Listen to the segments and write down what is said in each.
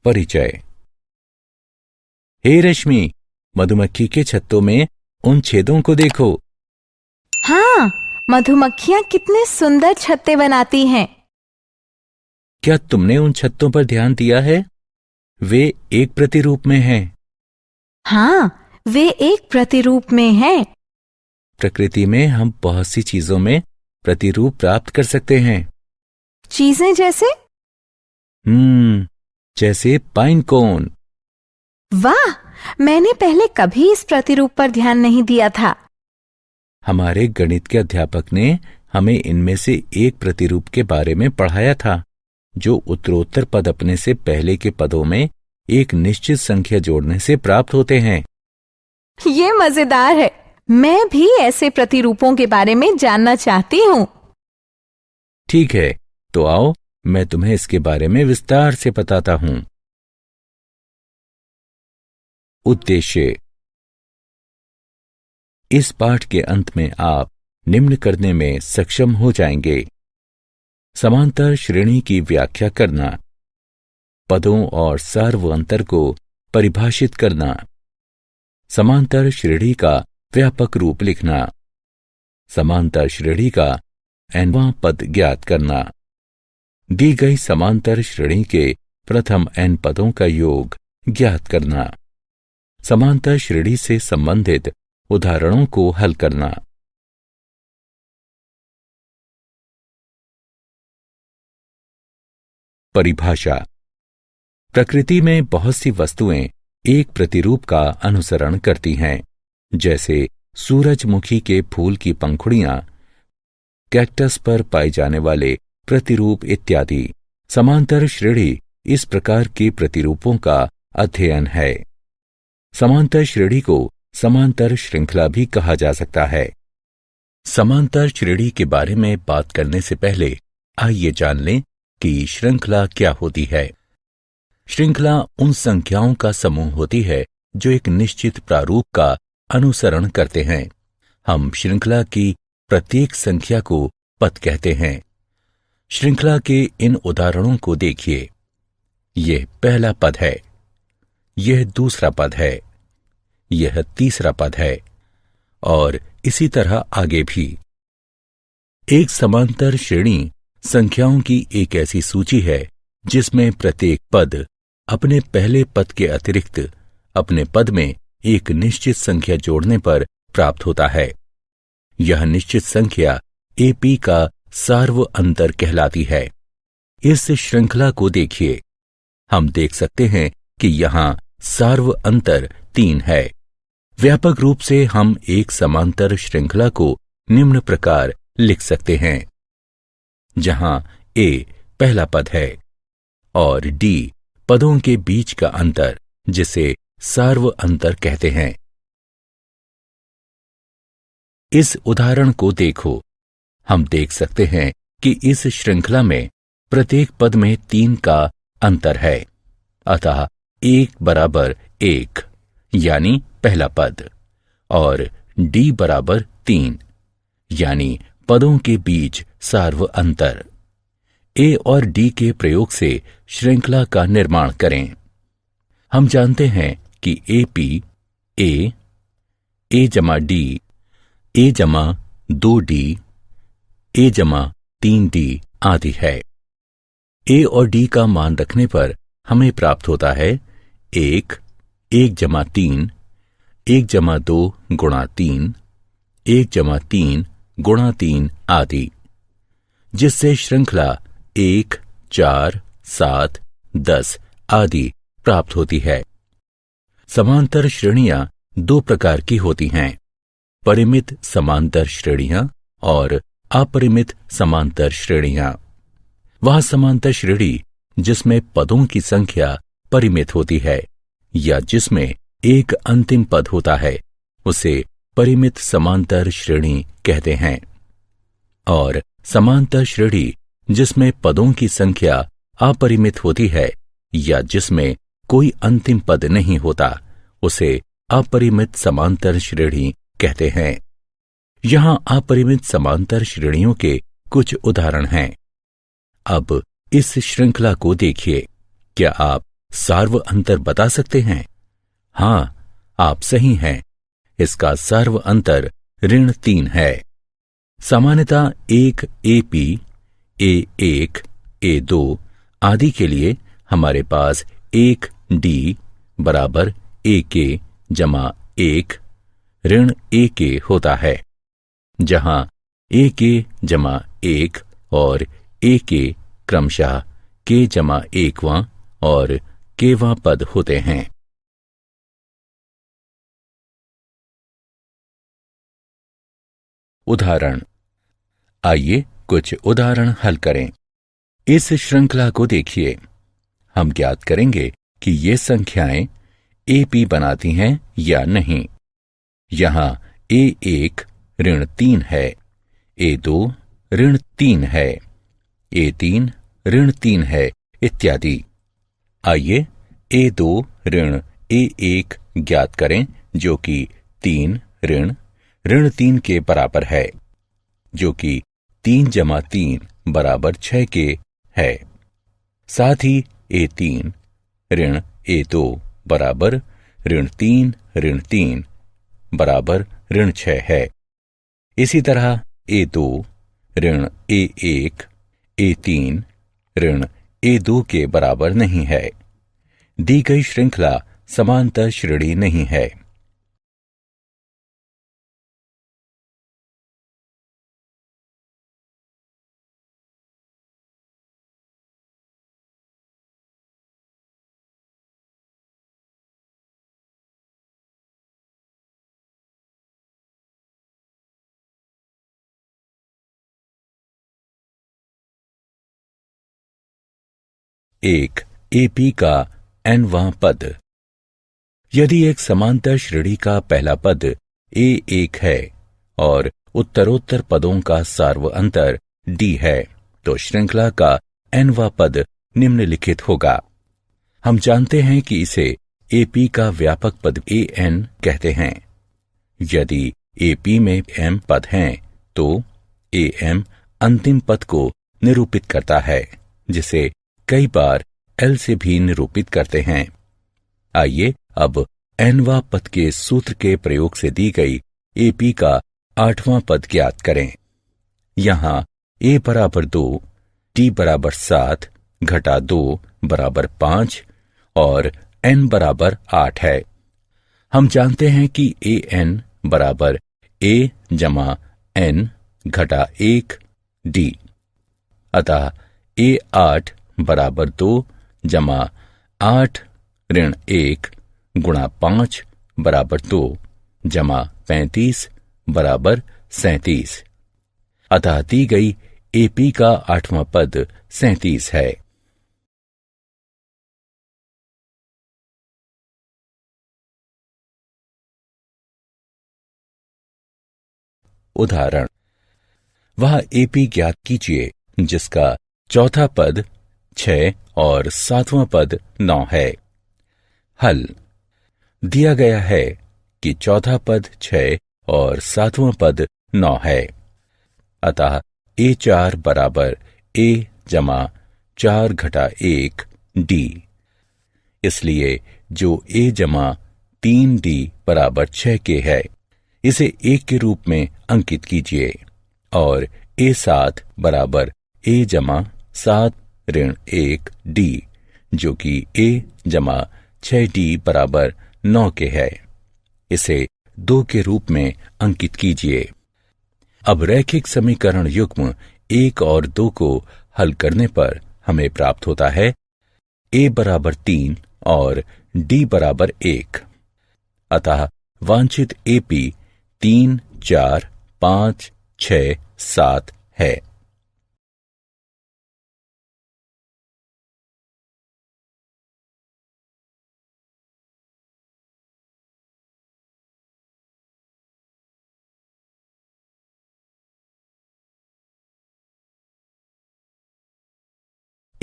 परिचय। हे रश्मि, मधुमक्खी के छत्तों में उन छेदों को देखो। हाँ, मधुमक्खियाँ कितने सुंदर छत्ते बनाती हैं। क्या तुमने उन छत्तों पर ध्यान दिया है? वे एक प्रतिरूप में हैं। हाँ, वे एक प्रतिरूप में हैं। प्रकृति में हम बहुत सी चीजों में प्रतिरूप प्राप्त कर सकते हैं। चीजें जैसे? जैसे पाइन कोन। वाह, मैंने पहले कभी इस प्रतिरूप पर ध्यान नहीं दिया था। हमारे गणित के अध्यापक ने हमें इनमें से एक प्रतिरूप के बारे में पढ़ाया था, जो उत्तरोत्तर पद अपने से पहले के पदों में एक निश्चित संख्या जोड़ने से प्राप्त होते हैं। ये मजेदार है। मैं भी ऐसे प्रतिरूपों के बारे में जानना चाहती हूँ। ठीक है, तो आओ मैं तुम्हें इसके बारे में विस्तार से बताता हूं। उद्देश्य। इस पाठ के अंत में आप निम्न करने में सक्षम हो जाएंगे: समांतर श्रेणी की व्याख्या करना, पदों और सार्वअंतर को परिभाषित करना, समांतर श्रेणी का व्यापक रूप लिखना, समांतर श्रेणी का nवां पद ज्ञात करना, दी गई समांतर श्रेणी के प्रथम n पदों का योग ज्ञात करना, समांतर श्रेणी से संबंधित उदाहरणों को हल करना। परिभाषा। प्रकृति में बहुत सी वस्तुएं एक प्रतिरूप का अनुसरण करती हैं, जैसे सूरजमुखी के फूल की पंखुड़ियां, कैक्टस पर पाए जाने वाले प्रतिरूप इत्यादि। समांतर श्रेणी इस प्रकार के प्रतिरूपों का अध्ययन है। समांतर श्रेणी को समांतर श्रृंखला भी कहा जा सकता है। समांतर श्रेणी के बारे में बात करने से पहले आइए जान लें कि श्रृंखला क्या होती है। श्रृंखला उन संख्याओं का समूह होती है जो एक निश्चित प्रारूप का अनुसरण करते हैं। हम श्रृंखला की प्रत्येक संख्या को पद कहते हैं। श्रृंखला के इन उदाहरणों को देखिए। यह पहला पद है, यह दूसरा पद है, यह तीसरा पद है, और इसी तरह आगे भी। एक समांतर श्रेणी संख्याओं की एक ऐसी सूची है जिसमें प्रत्येक पद अपने पहले पद के अतिरिक्त अपने पद में एक निश्चित संख्या जोड़ने पर प्राप्त होता है। यह निश्चित संख्या AP का सार्वअंतर कहलाती है। इस श्रृंखला को देखिए। हम देख सकते हैं कि यहां सार्वअंतर 3 है। व्यापक रूप से हम एक समांतर श्रृंखला को निम्न प्रकार लिख सकते हैं, जहां A पहला पद है और D पदों के बीच का अंतर, जिसे सार्वअंतर कहते हैं। इस उदाहरण को देखो। हम देख सकते हैं कि इस श्रृंखला में प्रत्येक पद में 3 का अंतर है, अतः 1 बराबर 1 यानी पहला पद, और D बराबर 3 यानी पदों के बीच सार्वअंतर। A और D के प्रयोग से श्रृंखला का निर्माण करें। हम जानते हैं कि AP A जमा D, A जमा 2D, A जमा 3D आदि है। A और D का मान रखने पर हमें प्राप्त होता है 1 जमा 3, 1 जमा 2 गुणा 3, 1 जमा 3 गुणा 3 आदि, जिससे श्रृंखला 1, 4, 7, 10 आदि प्राप्त होती है। समांतर श्रेणियां 2 प्रकार की होती हैं: परिमित समांतर श्रेणियां और अपरिमित समांतर श्रेणियां। वह समांतर श्रेणी जिसमें पदों की संख्या परिमित होती है या जिसमें एक अंतिम पद होता है, उसे परिमित समांतर श्रेणी कहते हैं। और समांतर श्रेणी जिसमें पदों की संख्या अपरिमित होती है या जिसमें कोई अंतिम पद नहीं होता, उसे अपरिमित समांतर श्रेणी कहते हैं। यहां अपरिमित समांतर श्रेणियों के कुछ उदाहरण हैं। अब इस श्रृंखला को देखिए। क्या आप सार्व अंतर बता सकते हैं? हां, आप सही हैं। इसका सार्व अंतर ऋण 3 है। सामान्यतः एक AP, A1, A2 आदि के लिए हमारे पास एक D बराबर AK जमा 1 ऋण AK होता है, जहां AK जमा 1 और AK क्रमशः K जमा 1वां और Kवां पद होते हैं। उदाहरण। आइए कुछ उदाहरण हल करें। इस श्रृंखला को देखिए। हम ज्ञात करेंगे कि ये संख्याएं AP बनाती हैं या नहीं। यहां A1 ऋण 3 है, A2 ऋण 3 है, A3 ऋण 3 है, इत्यादि। आइए A2 ऋण A1 ज्ञात करें, जो कि 3 ऋण 3 के बराबर है, जो कि 3 जमा 3 बराबर 6 के है। साथ ही A3 ऋण A2 बराबर ऋण 3 बराबर ऋण 6 है। इसी तरह A2 ऋण A1 A3 ऋण A2 के बराबर नहीं है। दी गई श्रृंखला समांतर श्रेणी नहीं है। एक AP का nवां पद। यदि एक समांतर श्रेणी का पहला पद A1 है और उत्तरोत्तर पदों का सार्व अंतर D है, तो श्रृंखला का nवां पद निम्नलिखित होगा। हम जानते हैं कि इसे AP का व्यापक पद AN कहते हैं। यदि AP में M पद हैं, तो AM अंतिम पद को निरूपित करता है, जिसे कई बार L से भी निरूपित करते हैं। आइए अब nवां पद के सूत्र के प्रयोग से दी गई AP का 8वां पद ज्ञात करें। यहां A बराबर 2, D बराबर 7, घटा 2 बराबर 5 और N बराबर 8 है। हम जानते हैं कि AN बराबर A जमा N घटा 1 D। अतः A8 बराबर 2 जमा 8 ऋण 1 गुणा 5 बराबर 2 जमा 35 बराबर 37। अतः दी गई AP का 8वां पद 37 है। उदाहरण। वह AP ज्ञात कीजिए जिसका चौथा पद 6 और 7वां पद 9 है। हल। दिया गया है कि चौथा पद 6 और 7वां पद 9 है। अतः A4 बराबर A जमा 4 घटा 1 D। इसलिए जो A जमा 3D बराबर 6 के है, इसे 1 के रूप में अंकित कीजिए। और A7 बराबर A जमा 7 ऋण 1 D, जो कि A जमा 6D बराबर 9 के है, इसे 2 के रूप में अंकित कीजिए। अब रैखिक समीकरण युग्म 1 और 2 को हल करने पर हमें प्राप्त होता है A बराबर 3 और D बराबर 1। अतः वांछित AP 3, 4, 5, 6, 7 है।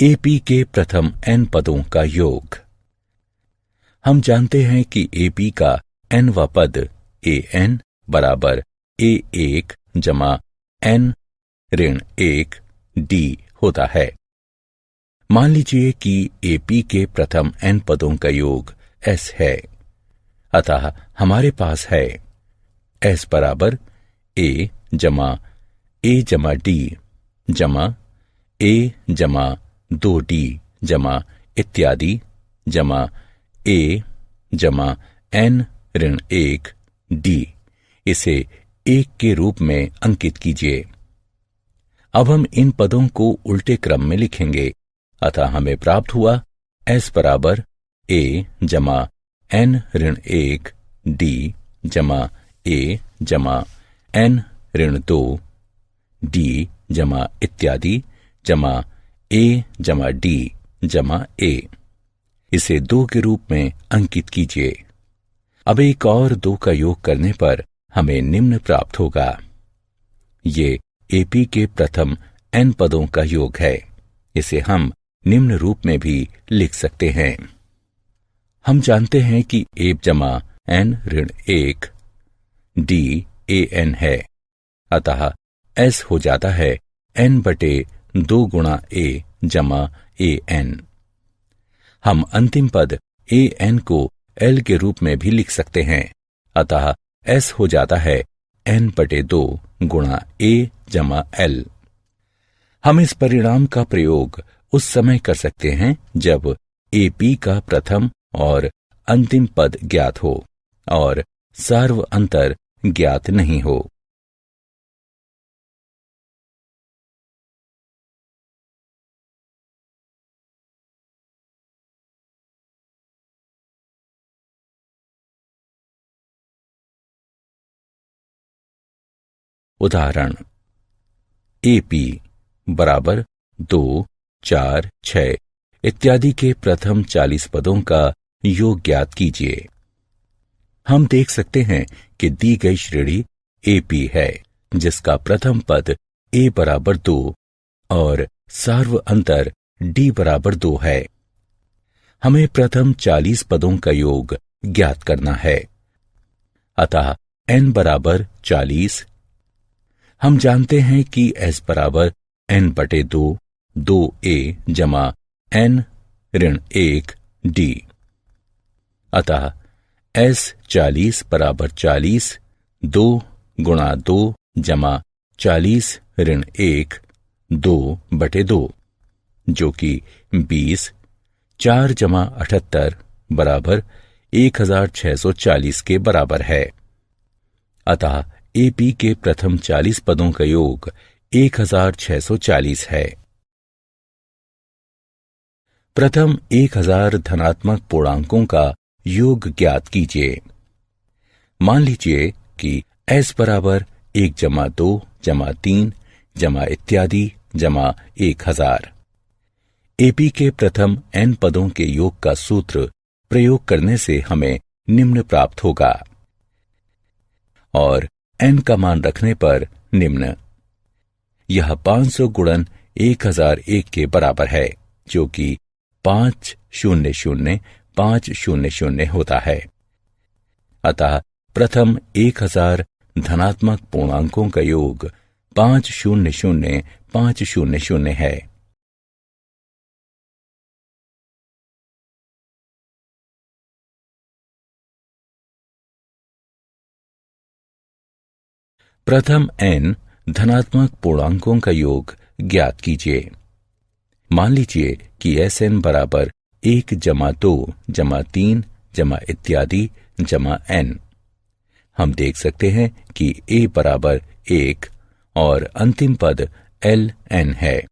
AP के प्रथम n पदों का योग। हम जानते हैं कि AP का nवां पद AN बराबर A1 जमा n ऋण 1 D होता है। मान लीजिए कि AP के प्रथम n पदों का योग S है, अतः हमारे पास है S बराबर A जमा A जमा D जमा A जमा 2D जमा इत्यादि जमा A जमा n ऋण 1 D। इसे 1 के रूप में अंकित कीजिए। अब हम इन पदों को उल्टे क्रम में लिखेंगे, अतः हमें प्राप्त हुआ S बराबर A जमा n ऋण 1 D जमा A जमा n ऋण 2 D जमा इत्यादि जमा A जमा D जमा A। इसे 2 के रूप में अंकित कीजिए। अब 1 और 2 का योग करने पर हमें निम्न प्राप्त होगा। ये AP के प्रथम n पदों का योग है। इसे हम निम्न रूप में भी लिख सकते हैं। हम जानते हैं कि A जमा n ऋण 1 D AN है, अतः S हो जाता है n बटे 2 गुणा A जमा AN। हम अंतिम पद AN को L के रूप में भी लिख सकते हैं, अतः S हो जाता है n बटे 2 गुणा A जमा L। हम इस परिणाम का प्रयोग उस समय कर सकते हैं जब AP का प्रथम और अंतिम पद ज्ञात हो और सार्व अंतर ज्ञात नहीं हो। उदाहरण AP बराबर 2, 4, 6 इत्यादि के प्रथम 40 पदों का योग ज्ञात कीजिए। हम देख सकते हैं कि दी गई श्रेणी AP है, जिसका प्रथम पद A बराबर 2 और सार्व अंतर D बराबर 2 है। हमें प्रथम 40 पदों का योग ज्ञात करना है, अतः n बराबर 40। हम जानते हैं कि S बराबर n बटे 2 2A जमा n ऋण 1 D, अतः S 40 बराबर 40 2 गुणा 2 जमा 40 ऋण 1 2 बटे 2, जो कि 20 4 जमा 78 बराबर 1640 के बराबर है। अतः AP के प्रथम 40 पदों का योग 1640 है। प्रथम 1000 धनात्मक पूर्णांकों का योग ज्ञात कीजिए। मान लीजिए कि S बराबर 1 जमा 2 जमा 3 जमा इत्यादि जमा 1000। AP के प्रथम n पदों के योग का सूत्र प्रयोग करने से हमें निम्न प्राप्त होगा और n का मान रखने पर निम्न। यह 500 गुणन 1001 के बराबर है, जो कि 500,500 होता है। अतः प्रथम 1000 धनात्मक पूर्णांकों का योग 500,500 है। प्रथम n धनात्मक पूर्णांकों का योग ज्ञात कीजिए। मान लीजिए कि Sn बराबर 1 जमा 2 जमा 3 जमा इत्यादि जमा n। हम देख सकते हैं कि A बराबर 1 और अंतिम पद Ln है,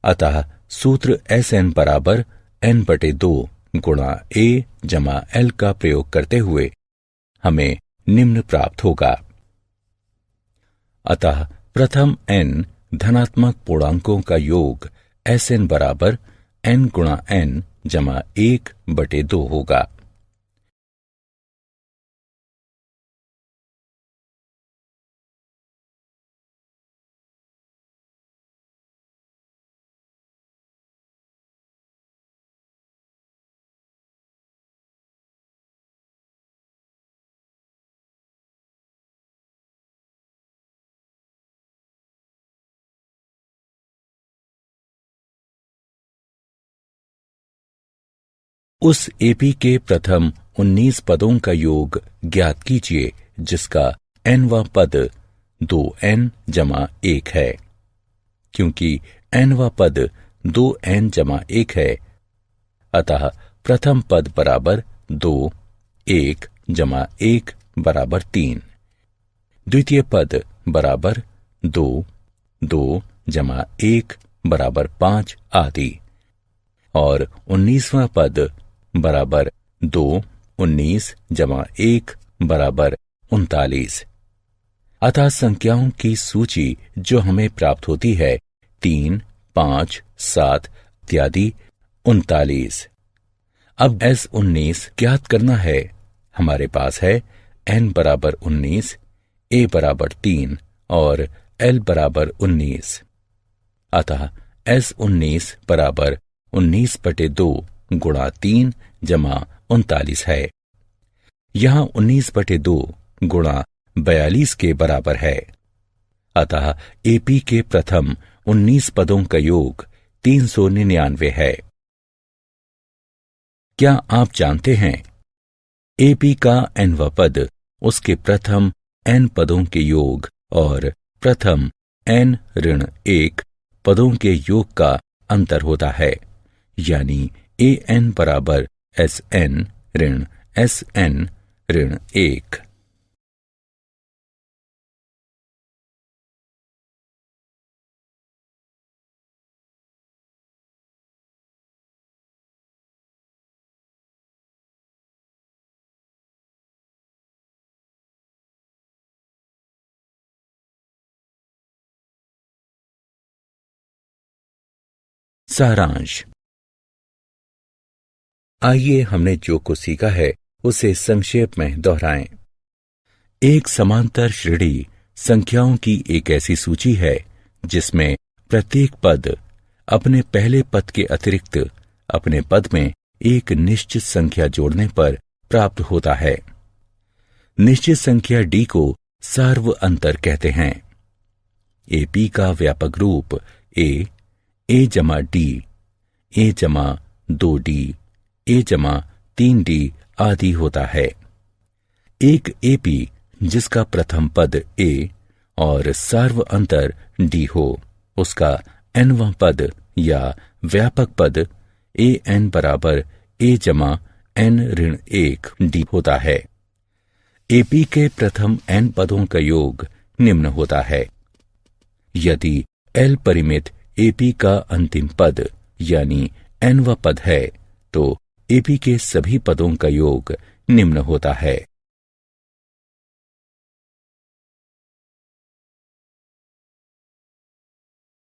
अतः सूत्र Sn बराबर n बटे 2 गुणा A जमा L का प्रयोग करते हुए हमें निम्न प्राप्त होगा। अतः प्रथम n धनात्मक पूर्णांकों का योग Sn बराबर n गुणा n जमा 1 बटे 2 होगा। उस एपी के प्रथम 19 पदों का योग ज्ञात कीजिए जिसका nवां पद 2n जमा 1 है। क्योंकि nवां पद 2n जमा 1 है, अतः प्रथम पद बराबर 2, 1 जमा 1 बराबर 3, द्वितीय पद बराबर 2, 2 जमा 1 बराबर 5 आदि, और 19वां पद बराबर 2, 19 जमा 1 बराबर 39। अतः संख्याओं की सूची जो हमें प्राप्त होती है 3, 5, 7 इत्यादि 39। अब S19 ज्ञात करना है। हमारे पास है n बराबर 19, a बराबर 3 और l बराबर 19। अतः S19 बराबर 19/2 गुणा 3 जमा 39 है। यहाँ 19/2 गुणा 42 के बराबर है। अतः एपी के प्रथम 19 पदों का योग 399 है। क्या आप जानते हैं एपी का nवां पद उसके प्रथम n पदों के योग और प्रथम n-1 पदों के योग का अंतर होता है, यानी an बराबर sn ऋण sn ऋण 1। सारांश। आइए हमने जो कुछ सीखा है उसे संक्षेप में दोहराएं। एक समांतर श्रेणी संख्याओं की एक ऐसी सूची है जिसमें प्रत्येक पद अपने पहले पद के अतिरिक्त अपने पद में एक निश्चित संख्या जोड़ने पर प्राप्त होता है। निश्चित संख्या d को सार्व अंतर कहते हैं। एपी का व्यापक रूप a जमा d, a जमा 2d, a जमा 3d आदि होता है। एक एपी जिसका प्रथम पद a और सार्व अंतर d हो, उसका nवां पद या व्यापक पद an बराबर a जमा n-1 d होता है। एपी के प्रथम n पदों का योग निम्न होता है। यदि L परिमित एपी का अंतिम पद यानी nवां पद है तो एपी के सभी पदों का योग निम्न होता है।